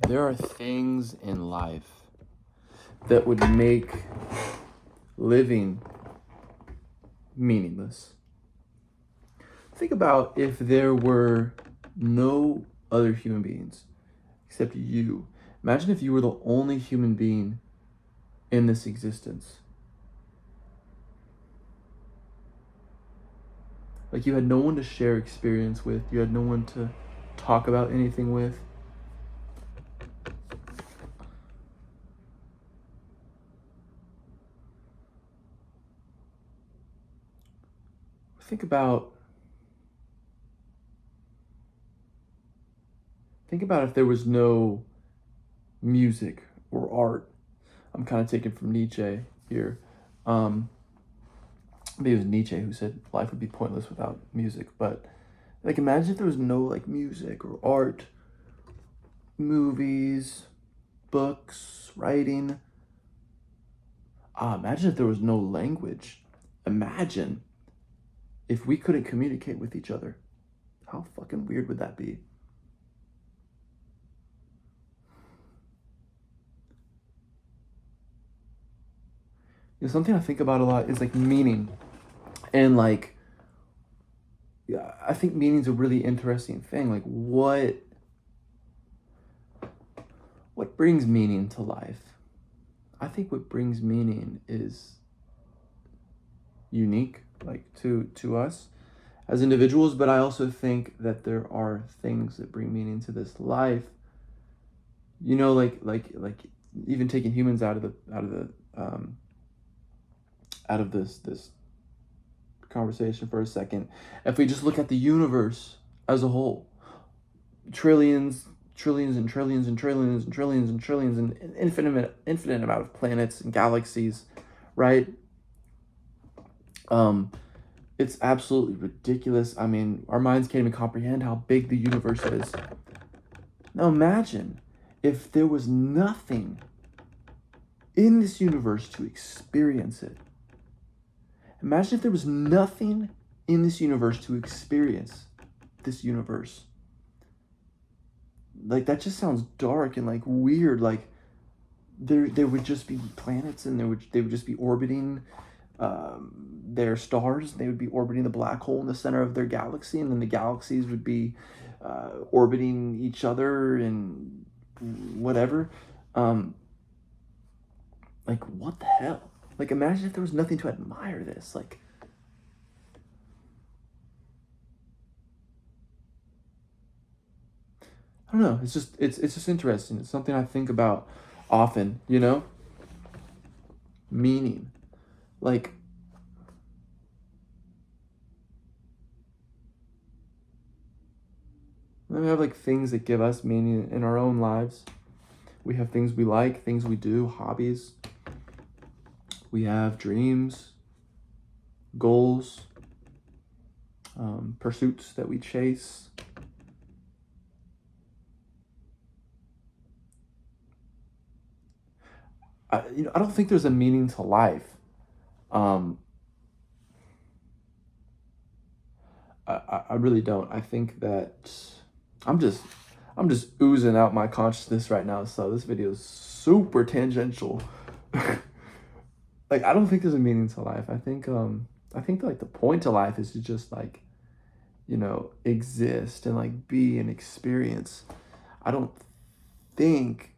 There are things in life that would make living meaningless. Think about if there were no other human beings except you. Imagine if you were the only human being in this existence. Like you had no one to share experience with, you had no one to talk about anything with. Think about if there was no music or art. I'm kind of taken from Nietzsche here. Maybe it was Nietzsche who said life would be pointless without music, but like imagine if there was no like music or art, movies, books, writing. Imagine if there was no language. Imagine if we couldn't communicate with each other. How fucking weird would that be? Something I think about a lot is like meaning. And like, yeah, I think meaning's a really interesting thing. Like what brings meaning to life? I think what brings meaning is unique, like to us as individuals, but I also think that there are things that bring meaning to this life. Like even taking humans out of this conversation for a second. If we just look at the universe as a whole, trillions and trillions and trillions and trillions and trillions and infinite amount of planets and galaxies, right? It's absolutely ridiculous. I mean, our minds can't even comprehend how big the universe is. Now imagine if there was nothing in this universe to experience it. Imagine if there was nothing in this universe to experience this universe. Like that just sounds dark and like weird. Like there would just be planets and they would just be orbiting their stars. They would be orbiting the black hole in the center of their galaxy, and then the galaxies would be orbiting each other and whatever. Like what the hell? Like imagine if there was nothing to admire this. Like I don't know. It's just interesting. It's something I think about often. Meaning, like we have like things that give us meaning in our own lives. We have things we like, things we do, hobbies. We have dreams, goals, pursuits that we chase. I don't think there's a meaning to life. I really don't. I think that I'm just oozing out my consciousness right now. So this video is super tangential. Like I don't think there's a meaning to life. I think like the point to life is to just like, exist and like be and experience. I don't think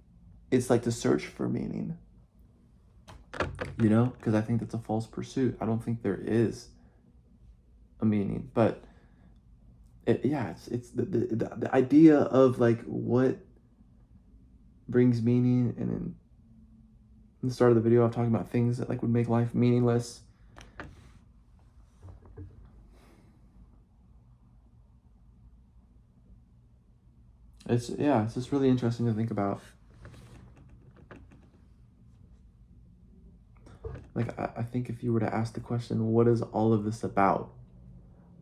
it's like to search for meaning. Because I think that's a false pursuit. I don't think there is a meaning, but it's the idea of like what brings meaning, and in the start of the video I'm talking about things that like would make life meaningless. It's just really interesting to think about. Like I think if you were to ask the question, what is all of this about?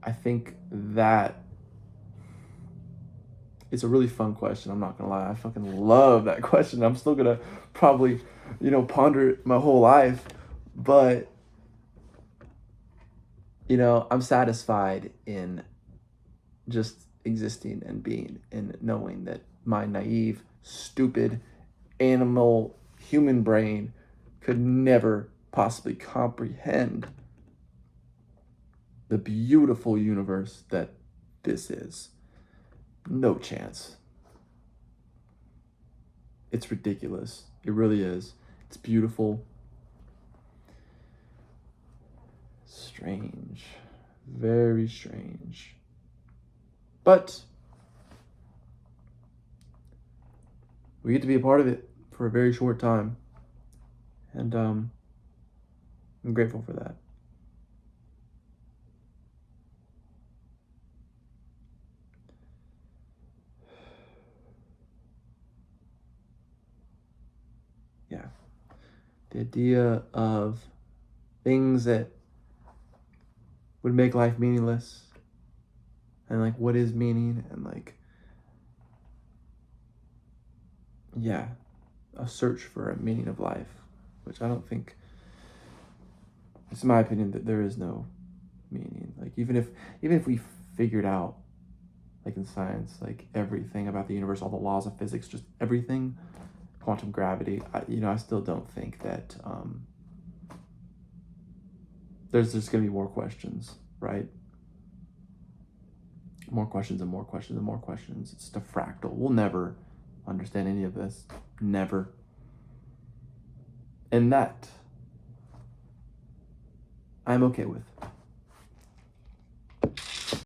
I think that it's a really fun question. I'm not gonna lie. I fucking love that question. I'm still gonna probably, ponder it my whole life. But, I'm satisfied in just existing and being and knowing that my naive stupid animal human brain could never possibly comprehend the beautiful universe that this is. No chance. It's ridiculous. It really is. It's beautiful. Strange. Very strange. But we get to be a part of it for a very short time. And I'm grateful for that. Yeah. The idea of things that would make life meaningless, and like what is meaning, and like, yeah, a search for a meaning of life, which I don't think, it's my opinion, that there is no meaning. Like even if we figured out, like in science, like everything about the universe, all the laws of physics, just everything, quantum gravity, I still don't think that there's just gonna be more questions, right? More questions and more questions and more questions. It's a fractal. We'll never understand any of this. Never. And that I'm okay with.